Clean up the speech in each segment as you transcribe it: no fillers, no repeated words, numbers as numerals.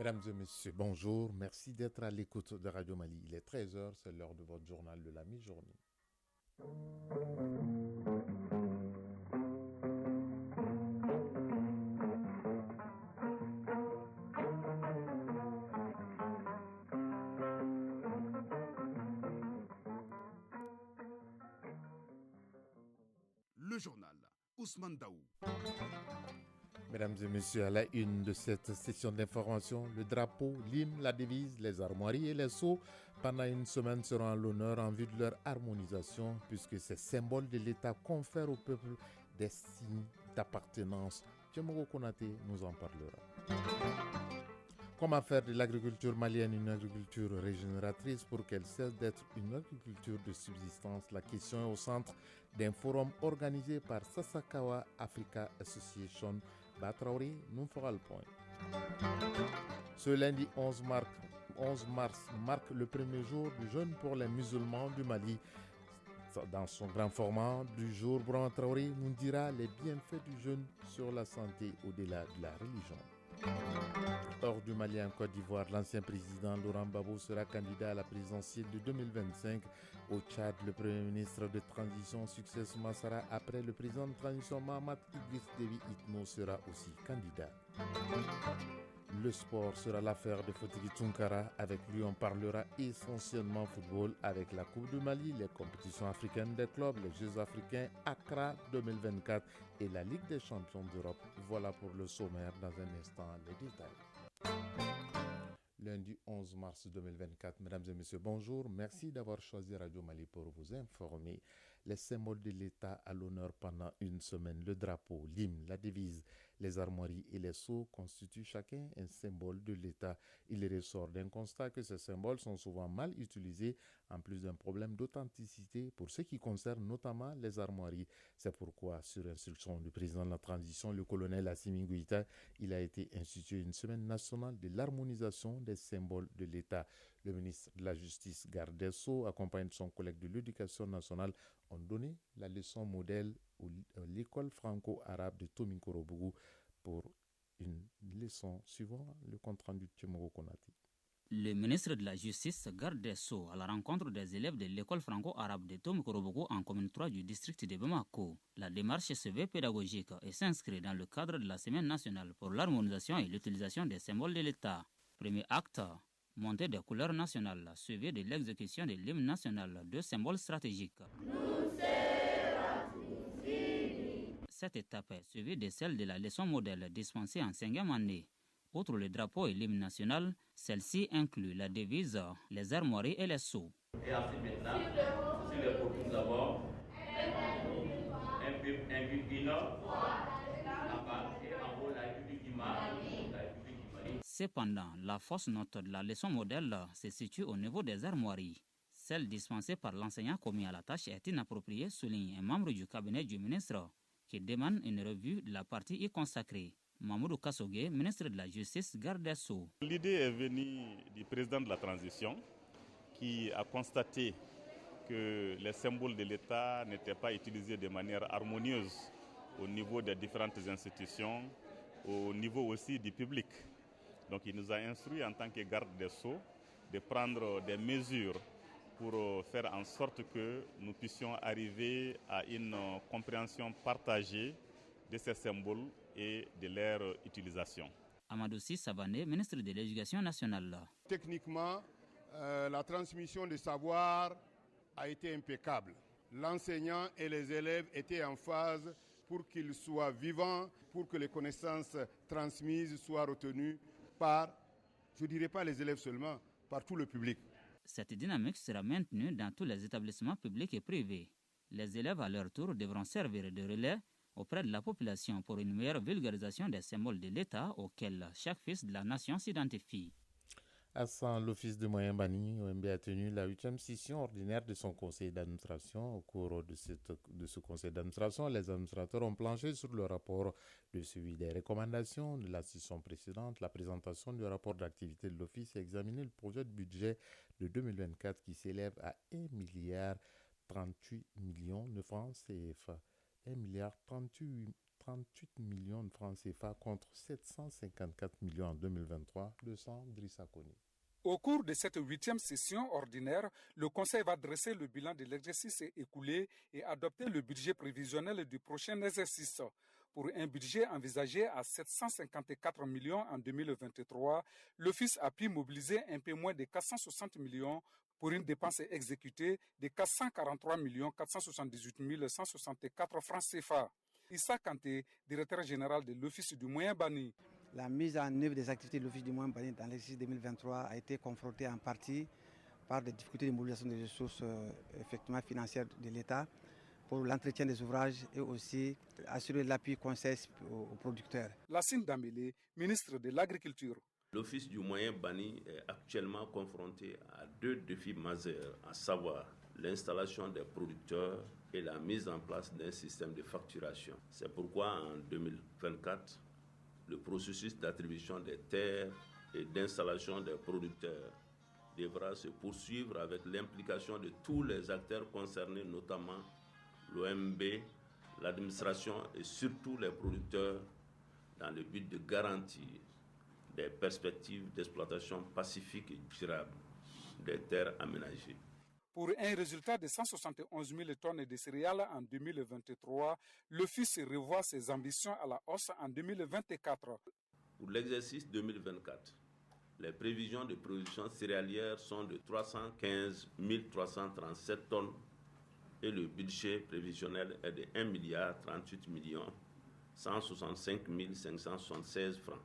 Mesdames et messieurs, bonjour. Merci d'être à l'écoute de Radio Mali. Il est 13 heures, c'est l'heure de votre journal de la mi-journée. Le journal Ousmane Daou. Mesdames et messieurs, à la une de cette session d'information, le drapeau, l'hymne, la devise, les armoiries et les sceaux pendant une semaine seront à l'honneur en vue de leur harmonisation puisque ces symboles de l'État confèrent au peuple des signes d'appartenance. Tchemoko Konaté nous en parlera. Comment faire de l'agriculture malienne une agriculture régénératrice pour qu'elle cesse d'être une agriculture de subsistance? La question est au centre d'un forum organisé par Sasakawa Africa Association. Batraori nous fera le point. Ce lundi 11 mars marque le premier jour du jeûne pour les musulmans du Mali. Dans son grand format du jour, Brahma Traoré nous dira les bienfaits du jeûne sur la santé au-delà de la religion. Hors du Mali en Côte d'Ivoire, l'ancien président Laurent Gbagbo sera candidat à la présidentielle de 2025. Au Tchad, le premier ministre de transition Succès Massara, après le président de transition Mahamat Idriss Déby Itno, sera aussi candidat. Le sport sera l'affaire de Fotigi Tunkara. Avec lui, on parlera essentiellement football avec la Coupe du Mali, les compétitions africaines des clubs, les Jeux africains Accra 2024 et la Ligue des champions d'Europe. Voilà pour le sommaire. Dans un instant, les détails. Lundi 11 mars 2024. Mesdames et messieurs, bonjour. Merci d'avoir choisi Radio Mali pour vous informer. Les symboles de l'État à l'honneur pendant une semaine. Le drapeau, l'hymne, la devise, les armoiries et les sceaux constituent chacun un symbole de l'État. Il ressort d'un constat que ces symboles sont souvent mal utilisés, en plus d'un problème d'authenticité pour ce qui concerne notamment les armoiries. C'est pourquoi, sur instruction du président de la transition, le colonel Assimi Goïta, il a été institué une semaine nationale de l'harmonisation des symboles de l'État. Le ministre de la Justice, Garde des Sceaux, accompagné de son collègue de l'Éducation nationale, ont donné la leçon modèle à l'école franco-arabe de Tomikorobougou pour une leçon suivant le compte-rendu de Tchemoro Konati. Le ministre de la Justice, Garde des Sceaux, à la rencontre des élèves de l'école franco-arabe de Tomikorobougou en commune 3 du district de Bamako. La démarche se veut pédagogique et s'inscrit dans le cadre de la Semaine nationale pour l'harmonisation et l'utilisation des symboles de l'État. Premier acte, montée des couleurs nationales, suivi de l'exécution de l'hymne national, deux symboles stratégiques. Cette étape est suivie de celle de la leçon modèle dispensée en 5e année. Outre le drapeau et l'hymne national, celle-ci inclut la devise, les armoiries et les sceaux. Et ensuite maintenant, sur le podium d'abord, un but inno, en bas et en haut la République du Mali. Cependant, la fausse note de la leçon modèle se situe au niveau des armoiries. Celle dispensée par l'enseignant commis à la tâche est inappropriée, souligne un membre du cabinet du ministre qui demande une revue de la partie y consacrée. Mamoudou Kassogué, ministre de la Justice, Garde des Sceaux. L'idée est venue du président de la transition qui a constaté que les symboles de l'État n'étaient pas utilisés de manière harmonieuse au niveau des différentes institutions, au niveau aussi du public. Donc il nous a instruit en tant que garde des Sceaux de prendre des mesures pour faire en sorte que nous puissions arriver à une compréhension partagée de ces symboles et de leur utilisation. Amadou Savané, ministre de l'Éducation nationale. Techniquement, la transmission des savoirs a été impeccable. L'enseignant et les élèves étaient en phase pour qu'ils soient vivants, pour que les connaissances transmises soient retenues par, je ne dirais pas les élèves seulement, par tout le public. Cette dynamique sera maintenue dans tous les établissements publics et privés. Les élèves, à leur tour, devront servir de relais auprès de la population pour une meilleure vulgarisation des symboles de l'État auxquels chaque fils de la nation s'identifie. À San, l'Office de moyens Bani, OMB, a tenu la 8e session ordinaire de son conseil d'administration. Au cours de ce conseil d'administration, les administrateurs ont planché sur le rapport de suivi des recommandations de la session précédente, la présentation du rapport d'activité de l'Office et examiné le projet de budget de 2024 qui s'élève à 1,38 milliard de francs CFA. 1,38 38 millions de francs CFA contre 754 millions en 2023, le sang Drissa Koni. Au cours de cette 8e session ordinaire, le Conseil va dresser le bilan de l'exercice écoulé et adopter le budget prévisionnel du prochain exercice. Pour un budget envisagé à 754 millions en 2023, l'Office a pu mobiliser un peu moins de 460 millions pour une dépense exécutée de 443 478 164 francs CFA. Issa Kanté, directeur général de l'Office du moyen banni. La mise en œuvre des activités de l'Office du moyen banni dans l'exercice 2023 a été confrontée en partie par des difficultés de mobilisation des ressources effectivement financières de l'État pour l'entretien des ouvrages et aussi assurer l'appui conseil aux producteurs. Lassine Dambélé, ministre de l'Agriculture. L'Office du moyen banni est actuellement confronté à 2 défis majeurs, à savoir l'installation des producteurs et la mise en place d'un système de facturation. C'est pourquoi en 2024, le processus d'attribution des terres et d'installation des producteurs devra se poursuivre avec l'implication de tous les acteurs concernés, notamment l'OMB, l'administration et surtout les producteurs, dans le but de garantir des perspectives d'exploitation pacifique et durable des terres aménagées. Pour un résultat de 171 000 tonnes de céréales en 2023, l'Office revoit ses ambitions à la hausse en 2024. Pour l'exercice 2024, les prévisions de production céréalière sont de 315 337 tonnes et le budget prévisionnel est de 1 038 165 576 francs,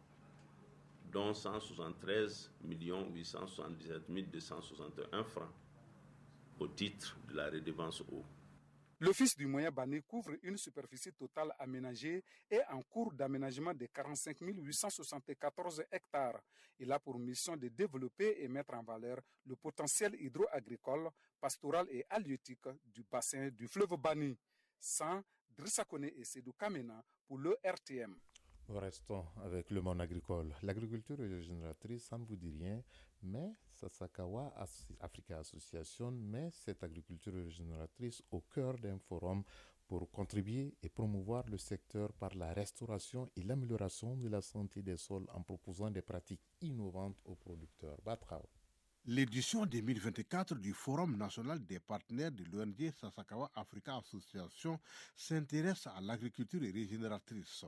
dont 173 877 261 francs au titre de la redevance eau. L'Office du moyen banni couvre une superficie totale aménagée et en cours d'aménagement de 45 874 hectares. Il a pour mission de développer et mettre en valeur le potentiel hydro-agricole, pastoral et halieutique du bassin du fleuve Bani. Sans Drissa Kone et Sédou Kamena pour le RTM. Restons avec le monde agricole. L'agriculture régénératrice, ça ne vous dit rien, mais Sasakawa Africa Association met cette agriculture régénératrice au cœur d'un forum pour contribuer et promouvoir le secteur par la restauration et l'amélioration de la santé des sols en proposant des pratiques innovantes aux producteurs. Batrao. L'édition 2024 du Forum national des partenaires de l'ONG Sasakawa Africa Association s'intéresse à l'agriculture régénératrice.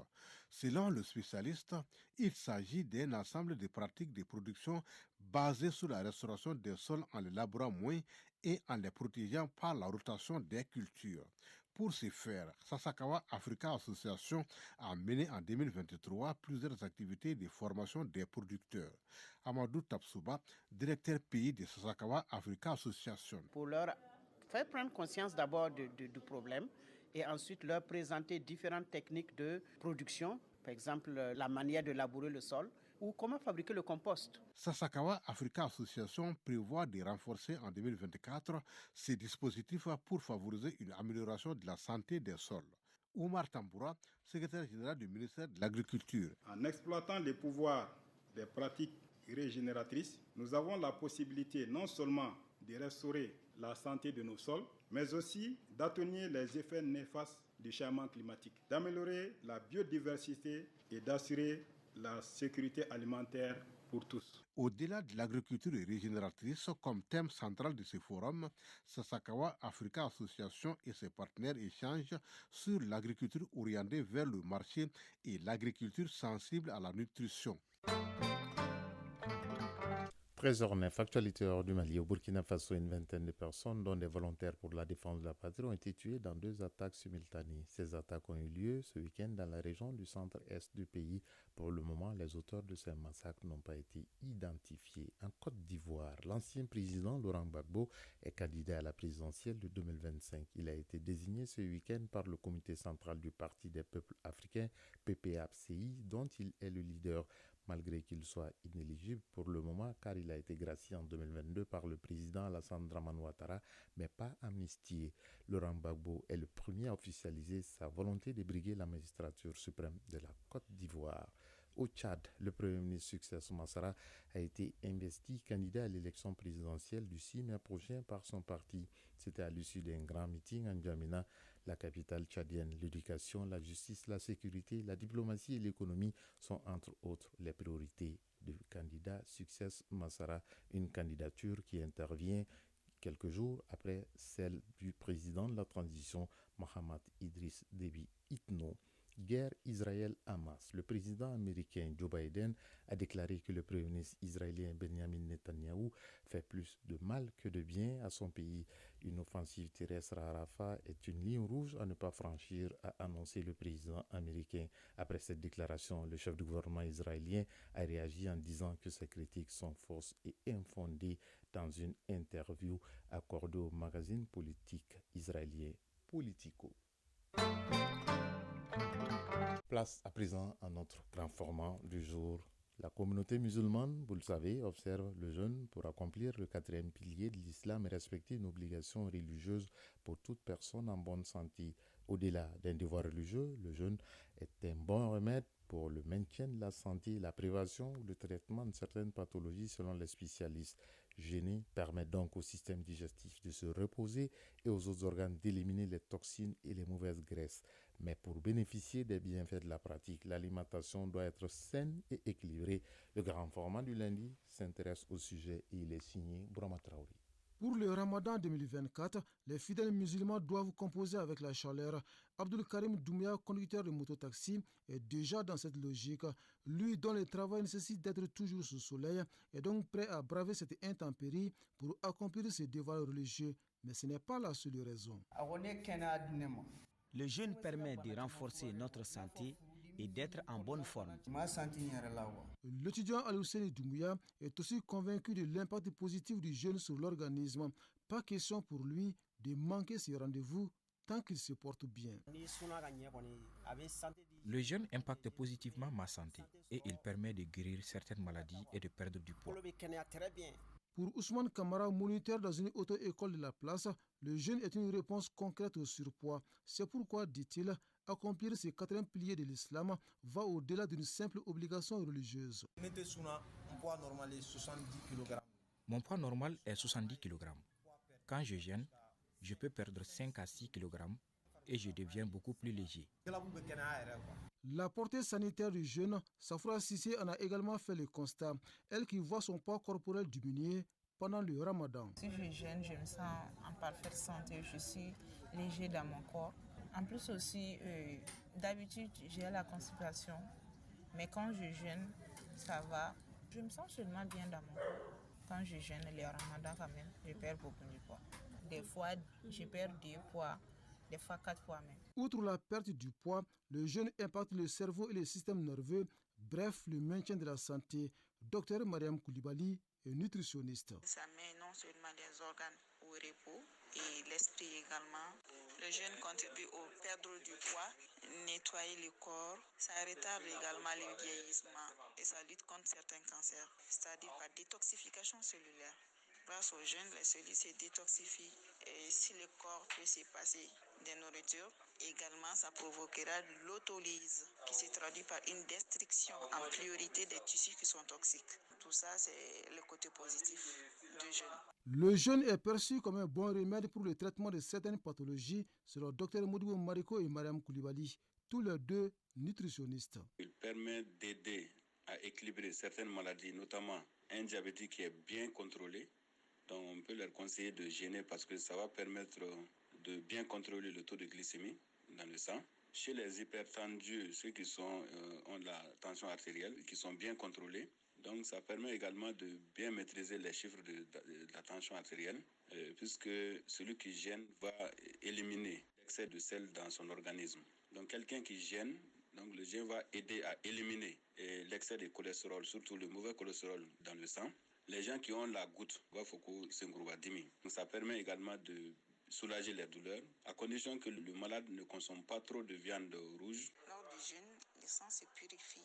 Selon le spécialiste, il s'agit d'un ensemble de pratiques de production basées sur la restauration des sols en les labourant moins et en les protégeant par la rotation des cultures. Pour ce faire, Sasakawa Africa Association a mené en 2023 plusieurs activités de formation des producteurs. Amadou Tapsouba, directeur pays de Sasakawa Africa Association. Pour leur faire prendre conscience d'abord du problème et ensuite leur présenter différentes techniques de production, par exemple la manière de labourer le sol, ou comment fabriquer le compost. Sasakawa Africa Association prévoit de renforcer en 2024 ces dispositifs pour favoriser une amélioration de la santé des sols. Oumar Tamboura, secrétaire général du ministère de l'Agriculture. En exploitant les pouvoirs des pratiques régénératrices, nous avons la possibilité non seulement de restaurer la santé de nos sols, mais aussi d'atténuer les effets néfastes du changement climatique, d'améliorer la biodiversité et d'assurer la sécurité alimentaire pour tous. Au-delà de l'agriculture régénératrice comme thème central de ce forum, Sasakawa Africa Association et ses partenaires échangent sur l'agriculture orientée vers le marché et l'agriculture sensible à la nutrition. 13h09, actualité hors du Mali. Au Burkina Faso, une vingtaine de personnes, dont des volontaires pour la défense de la patrie, ont été tuées dans 2 attaques simultanées. Ces attaques ont eu lieu ce week-end dans la région du centre-est du pays. Pour le moment, les auteurs de ces massacres n'ont pas été identifiés. En Côte d'Ivoire, l'ancien président Laurent Gbagbo est candidat à la présidentielle de 2025. Il a été désigné ce week-end par le comité central du Parti des peuples africains, PPAPCI, dont il est le leader. Malgré qu'il soit inéligible pour le moment, car il a été gracié en 2022 par le président Alassane Dramane Ouattara, mais pas amnistié. Laurent Gbagbo est le premier à officialiser sa volonté de briguer la magistrature suprême de la Côte d'Ivoire. Au Tchad, le Premier ministre Succès Massara a été investi candidat à l'élection présidentielle du 6 mai prochain par son parti. C'était à l'issue d'un grand meeting en N'Djamena, la capitale tchadienne. L'éducation, la justice, la sécurité, la diplomatie et l'économie sont entre autres les priorités du candidat Succès Massara, une candidature qui intervient quelques jours après celle du président de la transition, Mohamed Idriss Déby Itno. Guerre Israël-Hamas. Le président américain Joe Biden a déclaré que le premier ministre israélien Benjamin Netanyahou fait plus de mal que de bien à son pays. Une offensive terrestre à Rafah est une ligne rouge à ne pas franchir, a annoncé le président américain. Après cette déclaration, le chef du gouvernement israélien a réagi en disant que ses critiques sont fausses et infondées dans une interview accordée au magazine politique israélien Politico. Place à présent à notre grand format du jour. La communauté musulmane, vous le savez, observe le jeûne pour accomplir le 4e pilier de l'islam et respecter une obligation religieuse pour toute personne en bonne santé. Au-delà d'un devoir religieux, le jeûne est un bon remède pour le maintien de la santé, la prévention ou le traitement de certaines pathologies selon les spécialistes. Jeûner permet donc au système digestif de se reposer et aux autres organes d'éliminer les toxines et les mauvaises graisses. Mais pour bénéficier des bienfaits de la pratique, l'alimentation doit être saine et équilibrée. Le grand format du lundi s'intéresse au sujet et il est signé Brahma Traoré. Pour le Ramadan 2024, les fidèles musulmans doivent composer avec la chaleur. Abdul Karim Doumbia, conducteur de mototaxi, est déjà dans cette logique. Lui dont le travail nécessite d'être toujours sous soleil est donc prêt à braver cette intempérie pour accomplir ses devoirs religieux. Mais ce n'est pas la seule raison. Le jeûne permet de renforcer notre santé et d'être en bonne forme. L'étudiant Al-Hussein Doumbia est aussi convaincu de l'impact positif du jeûne sur l'organisme. Pas question pour lui de manquer ses rendez-vous tant qu'il se porte bien. Le jeûne impacte positivement ma santé et il permet de guérir certaines maladies et de perdre du poids. Pour Ousmane Kamara, moniteur dans une auto-école de la place, le jeûne est une réponse concrète au surpoids. C'est pourquoi, dit-il, accomplir ces 4 piliers de l'islam va au-delà d'une simple obligation religieuse. Mon poids normal est 70 kg. Quand je jeûne, je peux perdre 5 à 6 kg et je deviens beaucoup plus léger. La portée sanitaire du jeûne, Safra Sissé en a également fait le constat. Elle qui voit son poids corporel diminuer pendant le Ramadan. Si je jeûne, je me sens en parfaite santé, je suis léger dans mon corps. En plus aussi, d'habitude, j'ai la constipation, mais quand je jeûne, ça va. Je me sens seulement bien dans mon corps. Quand je jeûne, le Ramadan quand même, je perds beaucoup de poids. Des fois, je perds 2 poids, des fois 4 poids même. Outre la perte du poids, le jeûne impacte le cerveau et le système nerveux, bref, le maintien de la santé. Dr Mariam Koulibaly est nutritionniste. Ça met non seulement les organes au repos et l'esprit également. Le jeûne contribue au perdre du poids, nettoyer le corps. Ça retarde également le vieillissement et ça lutte contre certains cancers, c'est-à-dire par détoxification cellulaire. Grâce au jeûne, les cellules se détoxifient et si le corps peut se passer des nourritures, également ça provoquera l'autolyse qui se traduit par une destruction en priorité des tissus qui sont toxiques. Tout ça, c'est le côté positif du jeûne. Le jeûne est perçu comme un bon remède pour le traitement de certaines pathologies, selon Dr Moudou Mariko et Mariam Koulibaly, tous les deux nutritionnistes. Il permet d'aider à équilibrer certaines maladies, notamment un diabétique qui est bien contrôlé. Donc on peut leur conseiller de jeûner parce que ça va permettre de bien contrôler le taux de glycémie dans le sang. Chez les hypertendus, ceux qui ont la tension artérielle, qui sont bien contrôlés, donc ça permet également de bien maîtriser les chiffres de la tension artérielle, puisque celui qui jeûne va éliminer l'excès de sel dans son organisme. Donc quelqu'un qui jeûne, donc le jeûne va aider à éliminer l'excès de cholestérol, surtout le mauvais cholestérol dans le sang. Les gens qui ont la goutte, ça permet également de soulager les douleurs, à condition que le malade ne consomme pas trop de viande rouge. Lors du jeûne, le sang se purifie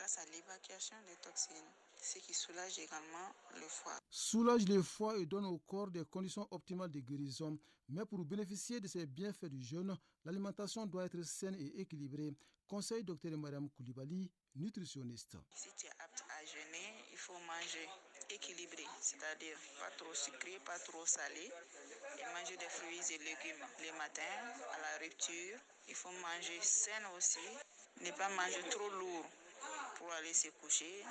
efficace à l'évacuation des toxines, ce qui soulage également le foie. Soulage le foie et donne au corps des conditions optimales de guérison. Mais pour bénéficier de ces bienfaits du jeûne, l'alimentation doit être saine et équilibrée. Conseil Dr Mariam Koulibaly, nutritionniste. Si tu es apte à jeûner, il faut manger équilibré, c'est-à-dire pas trop sucré, pas trop salé, et manger des fruits et légumes les matins à la rupture. Il faut manger sain aussi, ne pas manger trop lourd pour aller se coucher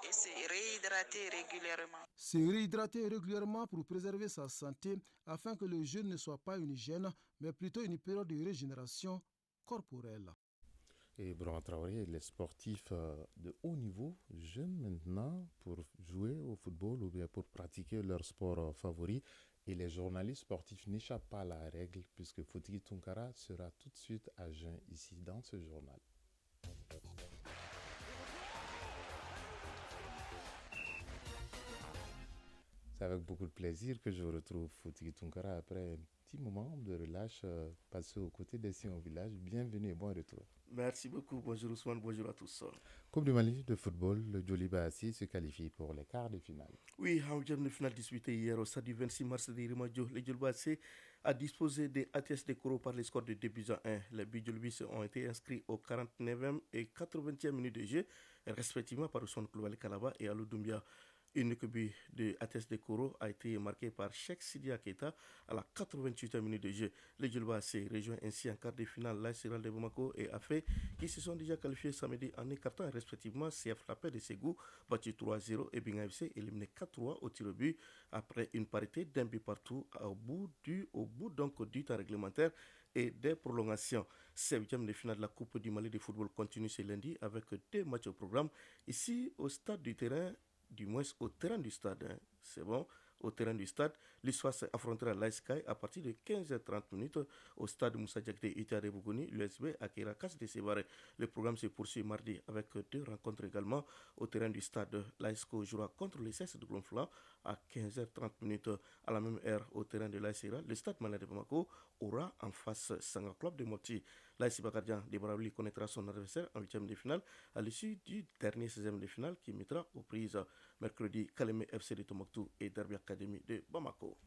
et se réhydrater régulièrement. Se réhydrater régulièrement pour préserver sa santé afin que le jeûne ne soit pas une hygiène, mais plutôt une période de régénération corporelle. Et Brahma Traoré, les sportifs de haut niveau jeûnent maintenant pour jouer au football ou bien pour pratiquer leur sport favori. Et les journalistes sportifs n'échappent pas à la règle puisque Fotigi Tunkara sera tout de suite à jeun ici dans ce journal. C'est avec beaucoup de plaisir que je retrouve Fotigi Tunkara après un petit moment de relâche passé aux côtés des siens au village. Bienvenue et bon retour. Merci beaucoup. Bonjour Ousmane, bonjour à tous. Coupe du Mali de football, le Djoliba Assis se qualifie pour les quarts de finale. Oui, en huitième de finale disputée hier au stade du 26 mars de Rimadio, le Djoliba Assis a disposé des ATS de Koro par les scores de 2 buts à 1. Les buts Djolibis ont été inscrits aux 49e et 80e minutes de jeu, respectivement par Ousmane Koulibaly Kalaba et Alou Doumbia. Une but de ATS de Koro a été marquée par Cheikh Sidia Keita à la 88e minute de jeu. Le Djoliba Assis rejoint ainsi en quart de finale l'AS de Bamako et Afé qui se sont déjà qualifiés samedi en écartant respectivement CF La Paix de Ségou battu 3-0 et Binga FC éliminé 4-3 au tir au but après une parité d'un but partout au bout donc du temps réglementaire et des prolongations. 7e de finale de la Coupe du Mali de football continue ce lundi avec 2 matchs au programme ici au stade du terrain. Du moins au terrain du stade, hein. C'est bon, au terrain du stade. L'histoire affrontera l'ASKAI à partir de 15h30 au stade Moussa Diakité Ita de Bougouni. L'USB accueillera Casse de Sévaré. Le programme se poursuit mardi avec 2 rencontres également au terrain du stade. L'ASCO jouera contre les CS de Gonflant à 15h30 à la même heure au terrain de l'ASERA. Le stade Malade de Bamako aura en face Sanga Club de Moti. L'AS Bakardian de Baraouli connaîtra son adversaire en 8e de finale à l'issue du dernier 16e de finale qui mettra aux prises mercredi Kaleme FC de Tombouctou et Derby Academy de Bamako.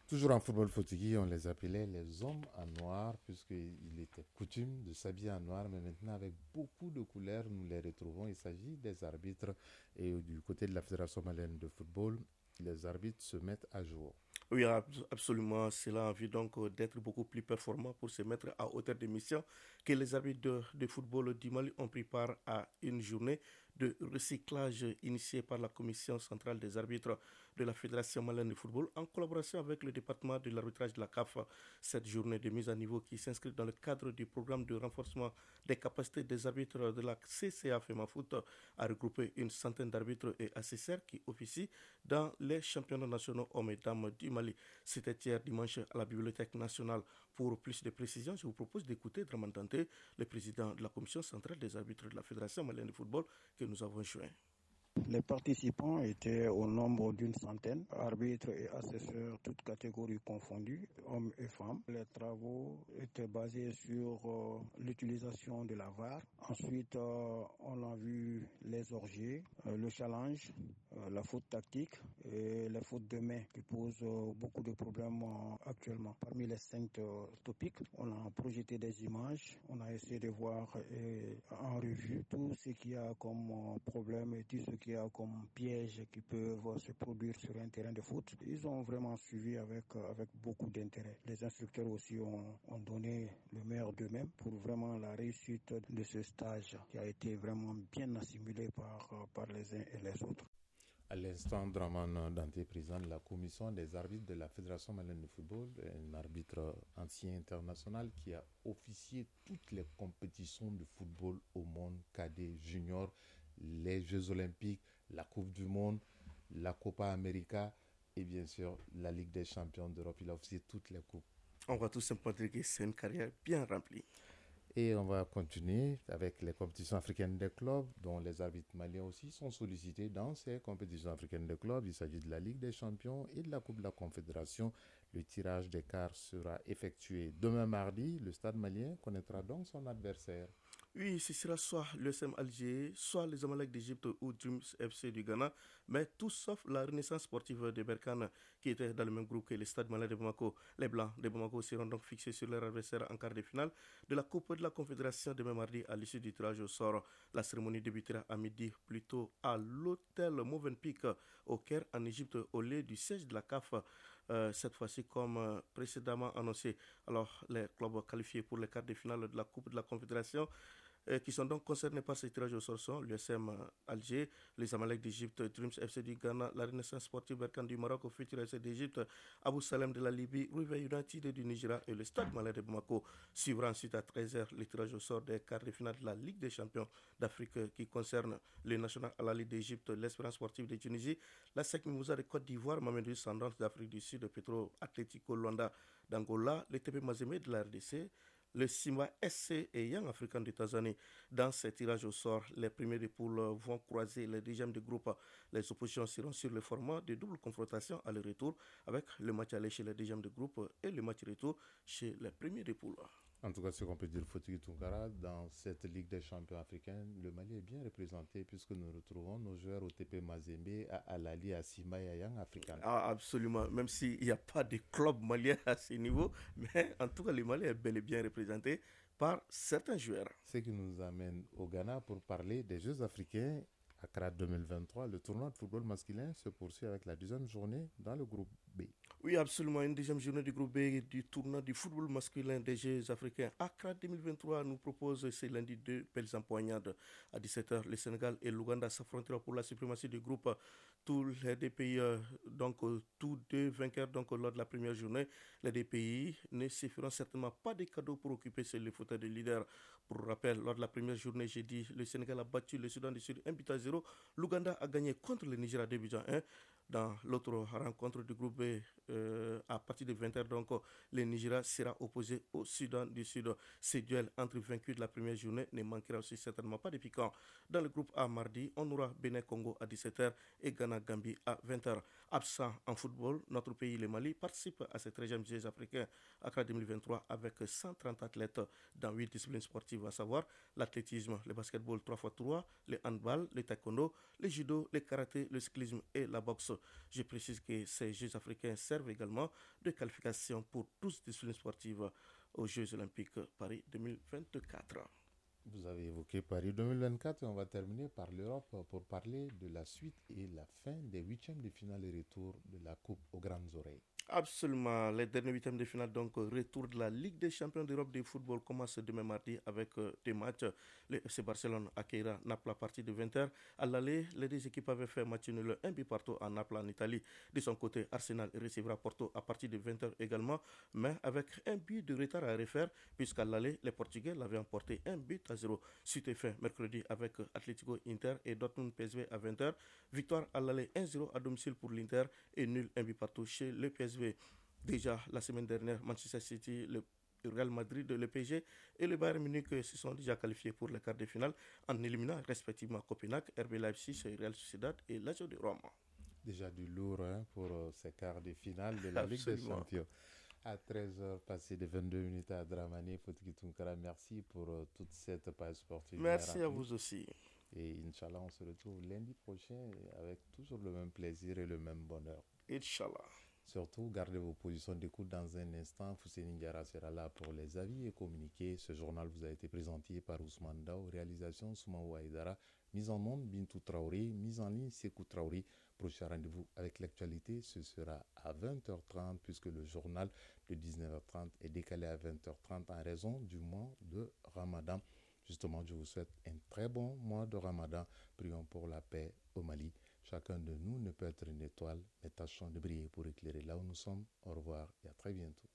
Toujours en football Fotigi, on les appelait les hommes en noir puisqu'il était coutume de s'habiller en noir, mais maintenant avec beaucoup de couleurs, nous les retrouvons. Il s'agit des arbitres et du côté de la Fédération malienne de football, les arbitres se mettent à jour. Oui, absolument. Cela a envie donc d'être beaucoup plus performant pour se mettre à hauteur des missions que les arbitres de football du Mali ont pris part à une journée de recyclage initiée par la Commission centrale des arbitres de la Fédération malienne de football en collaboration avec le département de l'arbitrage de la CAF. Cette journée de mise à niveau qui s'inscrit dans le cadre du programme de renforcement des capacités des arbitres de la CCA FEMAFOOT a regroupé une centaine d'arbitres et assesseurs qui officient dans les championnats nationaux hommes et dames du Mali. C'était hier dimanche à la Bibliothèque nationale. Pour plus de précisions, je vous propose d'écouter Draman Dante, le président de la Commission centrale des arbitres de la Fédération malienne de football que nous avons joint. Les participants étaient au nombre d'une centaine, arbitres et assesseurs, toutes catégories confondues, hommes et femmes. Les travaux étaient basés sur l'utilisation de la VAR. Ensuite, on a vu les orgies, le challenge, la faute tactique et la faute de main qui posent beaucoup de problèmes actuellement. Parmi les 5 topics, on a projeté des images, on a essayé de voir en revue tout ce qu'il y a comme problème et tout ce qu'il y a comme pièges qui peuvent se produire sur un terrain de foot. Ils ont vraiment suivi avec beaucoup d'intérêt. Les instructeurs aussi ont donné le meilleur d'eux-mêmes pour vraiment la réussite de ce stage qui a été vraiment bien assimilé par les uns et les autres. À l'instant, Draman Dante, président de la commission des arbitres de la Fédération malienne de football, un arbitre ancien international qui a officié toutes les compétitions de football au monde, cadet, junior, les Jeux Olympiques, la Coupe du Monde, la Copa América et bien sûr la Ligue des Champions d'Europe. Il a officié toutes les coupes. On va tout simplement dire que c'est une carrière bien remplie. Et on va continuer avec les compétitions africaines des clubs, dont les arbitres maliens aussi sont sollicités dans ces compétitions africaines des clubs. Il s'agit de la Ligue des Champions et de la Coupe de la Confédération. Le tirage des quarts sera effectué demain mardi. Le Stade malien connaîtra donc son adversaire. Oui, ce sera soit l'USM Alger, soit les Zamalek d'Égypte ou Dreams FC du Ghana, mais tout sauf la Renaissance sportive de Berkane qui était dans le même groupe que le Stade Malien de Bamako. Les Blancs de Bamako seront donc fixés sur leur adversaire en quart de finale de la Coupe de la Confédération demain mardi à l'issue du tirage au sort. La cérémonie débutera à midi plutôt à l'hôtel Movenpick au Caire en Égypte au lieu du siège de la CAF. Cette fois-ci comme précédemment annoncé. Alors les clubs qualifiés pour les quarts de finale de la Coupe de la Confédération qui sont donc concernés par ce tirage au sort sont l'USM Alger, les Zamalek d'Égypte, Dreams FC du Ghana, la Renaissance sportive Berkane du Maroc, Futur FC d'Égypte, Abu Salem de la Libye, River United du Nigeria et le Stade Malien de Bamako. Suivra ensuite à 13h le tirage au sort des quarts de finale de la Ligue des champions d'Afrique qui concerne le National Al-Ahly d'Égypte, l'Espérance sportive de Tunisie, la SEC Mimouza de Côte d'Ivoire, Mamelodi Sundowns d'Afrique du Sud, Petro Atlético Luanda d'Angola, le TP Mazembe de la RDC, le Simba SC et Young African de Tanzanie. Dans ces tirages au sort, les premiers de poule vont croiser les deuxièmes de groupe. Les oppositions seront sur le format de double confrontation à le retour avec le match aller chez les deuxièmes de groupe et le match retour chez les premiers de poule. En tout cas, ce qu'on peut dire, Fotiki Tunkara, dans cette Ligue des champions africains, le Mali est bien représenté puisque nous retrouvons nos joueurs au TP Mazembe, à Al-Ahly, à Simba et à Young African. Ah, absolument, même s'il n'y a pas de club malien à ce niveau, mais en tout cas, le Mali est bel et bien représenté par certains joueurs. Ce qui nous amène au Ghana pour parler des Jeux africains. Accra 2023, le tournoi de football masculin se poursuit avec la 10e journée dans le groupe B. Oui, absolument, une 10e journée du groupe B du tournoi du football masculin des Jeux africains. Accra 2023 nous propose ce lundi 2 belles empoignades. À 17h, le Sénégal et l'Ouganda s'affronteront pour la suprématie du groupe. Tous les deux pays, tous deux vainqueurs lors de la première journée, les deux pays ne se feront certainement pas de cadeaux pour occuper le fauteuil de leader. Pour rappel, lors de la première journée, jeudi, le Sénégal a battu le Soudan du Sud 1-0. L'Ouganda a gagné contre le Nigeria 2-1. Dans l'autre rencontre du groupe B, à partir de 20h, donc, le Nigeria sera opposé au Soudan du Sud. Ces duels entre vaincus de la première journée ne manquera aussi certainement pas de piquant. Dans le groupe A mardi, on aura Bénin-Congo à 17h et Ghana-Gambie à 20h. Absent en football, notre pays, le Mali, participe à ces 13e Jeux africains Accra 2023 avec 130 athlètes dans 8 disciplines sportives, à savoir l'athlétisme, le basketball 3x3, le handball, le taekwondo, le judo, le karaté, le cyclisme et la boxe. Je précise que ces Jeux africains servent également de qualification pour 12 disciplines sportives aux Jeux olympiques Paris 2024. Vous avez évoqué Paris 2024 et on va terminer par l'Europe pour parler de la suite et la fin des 8e de finale et retour de la Coupe aux Grandes Oreilles. Absolument. Les derniers 8e de finale, donc retour de la Ligue des champions d'Europe de football commence demain mardi avec des matchs. Le FC Barcelone accueillera Naples à partir de 20h. À l'aller, les deux équipes avaient fait match nul 1 partout à Naples en Italie. De son côté, Arsenal recevra Porto à partir de 20h également, mais avec un but de retard à refaire, puisqu'à l'aller, les Portugais l'avaient emporté 1-0. Suite est fait mercredi avec Atlético Inter et Dortmund PSV à 20h. Victoire à l'aller 1-0 à domicile pour l'Inter et nul 1 partout chez le PSV. Déjà la semaine dernière, Manchester City, le Real Madrid, le PSG et le Bayern Munich se sont déjà qualifiés pour les quarts de finale en éliminant respectivement Copenhague, RB Leipzig, Real Sociedad et Lazio de Rome. Déjà du lourd pour ces quarts de finale de la Ligue des Champions. À 13h, passé de 22 minutes à Dramani, Fotiki Tunkara, merci pour toute cette page sportive. Merci à vous aussi. Et Inch'Allah, on se retrouve lundi prochain avec toujours le même plaisir et le même bonheur. Inch'Allah. Surtout, gardez vos positions d'écoute dans un instant. Fousseini Ndiara sera là pour les avis et communiquer. Ce journal vous a été présenté par Ousmane Dao. Réalisation Soumaou Aïdara. Mise en onde Bintou Traoré. Mise en ligne Sekou Traoré. Prochain rendez-vous avec l'actualité, ce sera à 20h30 puisque le journal de 19h30 est décalé à 20h30 en raison du mois de Ramadan. Justement, je vous souhaite un très bon mois de Ramadan. Prions pour la paix au Mali. Chacun de nous ne peut être une étoile, mais tâchons de briller pour éclairer là où nous sommes. Au revoir et à très bientôt.